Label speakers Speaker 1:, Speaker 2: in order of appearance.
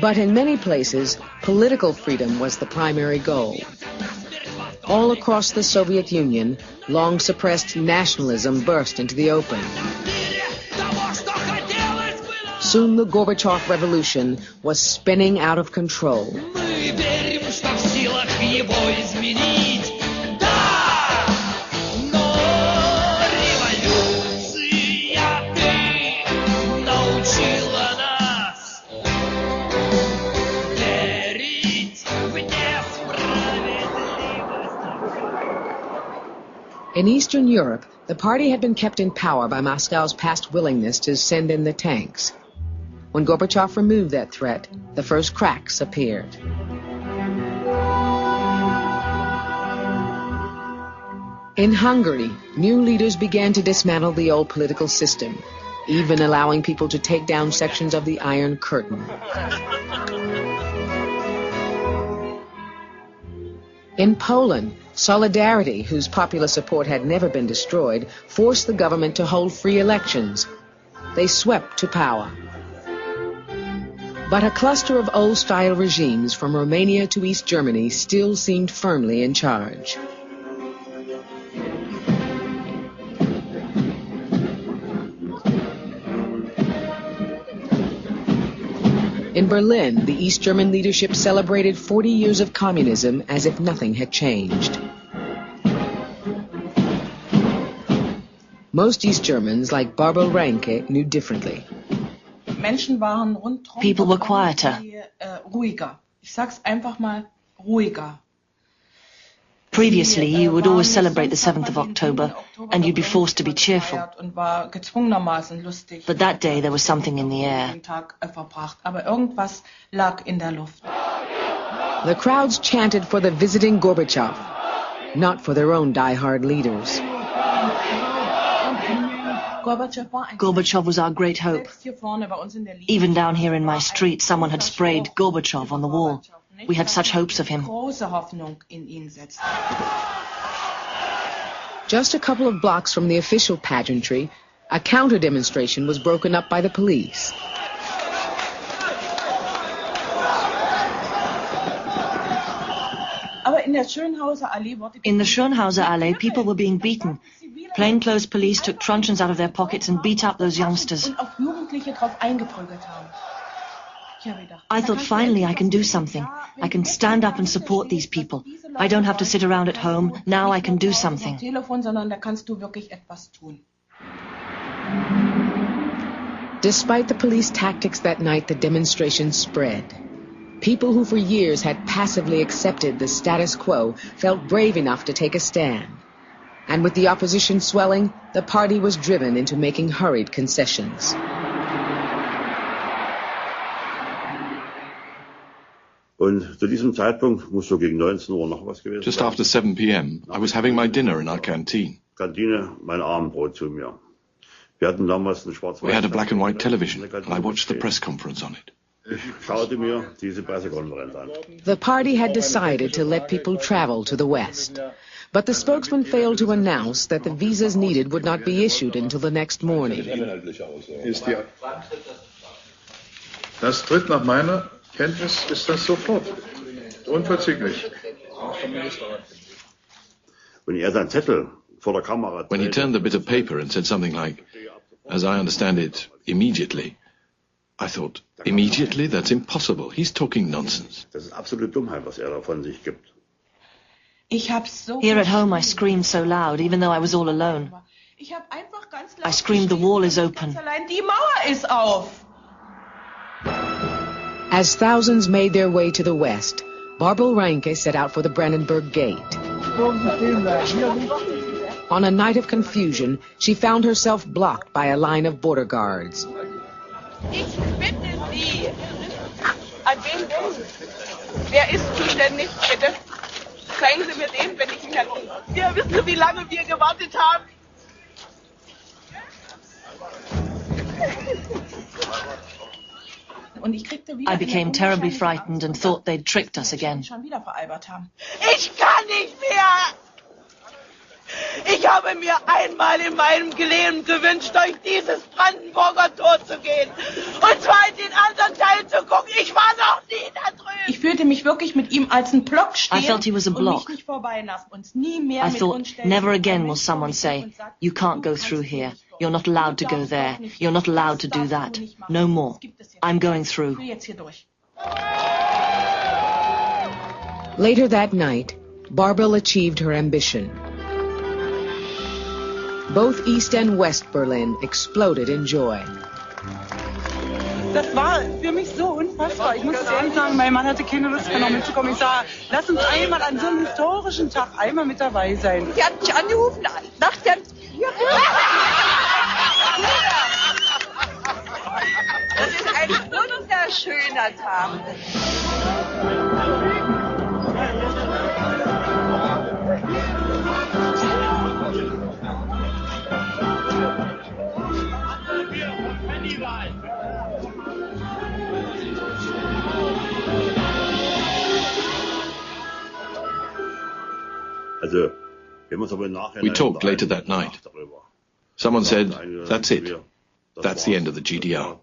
Speaker 1: But in many places, political freedom was the primary goal. All across the Soviet Union, long-suppressed nationalism burst into the open. Soon the Gorbachev revolution was spinning out of control. In Eastern Europe, the party had been kept in power by Moscow's past willingness to send in the tanks. When Gorbachev removed that threat, the first cracks appeared. In Hungary, new leaders began to dismantle the old political system, even allowing people to take down sections of the Iron Curtain. In Poland, Solidarity, whose popular support had never been destroyed, forced the government to hold free elections. They swept to power. But a cluster of old-style regimes from Romania to East Germany still seemed firmly in charge. In Berlin, the East German leadership celebrated 40 years of communism as if nothing had changed. Most East Germans, like Barbara Reinke, knew differently.
Speaker 2: People were quieter. Previously, you would always celebrate the 7th of October, and you'd be forced to be cheerful. But that day, there was something in the air.
Speaker 1: The crowds chanted for the visiting Gorbachev, not for their own die-hard leaders.
Speaker 2: Gorbachev was our great hope. Even down here in my street, someone had sprayed Gorbachev on the wall. We had such hopes of him.
Speaker 1: Just a couple of blocks from the official pageantry, a counter-demonstration was broken up by the police.
Speaker 2: In the Schönhauser Allee, people were being beaten. Plainclothes police took truncheons out of their pockets and beat up those youngsters. I thought, finally, I can do something. I can stand up and support these people. I don't have to sit around at home. Now I can do something.
Speaker 1: Despite the police tactics that night, the demonstration spread. People who for years had passively accepted the status quo felt brave enough to take a stand. And with the opposition swelling, the party was driven into making hurried concessions.
Speaker 3: Just after 7 p.m., I was having my dinner in our canteen. We had a black and white television, and I watched the press conference on it.
Speaker 1: The party had decided to let people travel to the West, but the spokesman failed to announce that the visas needed would not be issued until the next morning.
Speaker 4: Das tritt nach meiner Kenntnis ist das sofort. Unverzüglich.
Speaker 3: When he turned the bit of paper and said something like, as I understand it, immediately, I thought, immediately? That's impossible. He's talking nonsense.
Speaker 2: Here at home, I screamed so loud, even though I was all alone. I screamed, the wall is open.
Speaker 1: As thousands made their way to the west, Barbara Reinke set out for the Brandenburg Gate. On a night of confusion, she found herself blocked by a line of border guards.
Speaker 5: Ich bitte Sie, an wen denn? Wer ist zuständig, bitte? Zeigen Sie mir den, wenn ich ihn herum. Ja, wissen Sie, wie lange wir gewartet haben?
Speaker 2: I became terribly frightened and thought they'd tricked us again.
Speaker 5: Ich kann nicht mehr! Ich habe mir einmal in meinem Leben gewünscht, durch dieses Brandenburger Tor zu gehen. Und zwar in den anderen Teil zu gucken. Ich war noch mich wirklich mit ihm als ein Block stehen.
Speaker 2: I felt he was a block.
Speaker 5: Und mich nicht vorbeilassen. Uns nie mehr
Speaker 2: I
Speaker 5: mit
Speaker 2: thought,
Speaker 5: uns stellen.
Speaker 2: never again will someone say, you can't go through here. You're not allowed to go there. You're not allowed to do that. No more. I'm going through.
Speaker 1: Later that night, Barbel achieved her ambition. Both East and West Berlin exploded in joy.
Speaker 6: Das war für mich so unfassbar. Ich muss es ehrlich sagen, mein Mann hatte keine Lust mehr noch mitzukommen. Ich sage, lass uns einmal an so einem historischen Tag einmal mit dabei sein.
Speaker 5: Sie hat mich angerufen, nach der... Das ist ein wunderschöner Tag.
Speaker 3: We talked later that night. Someone said, that's it. That's the end of the GDR.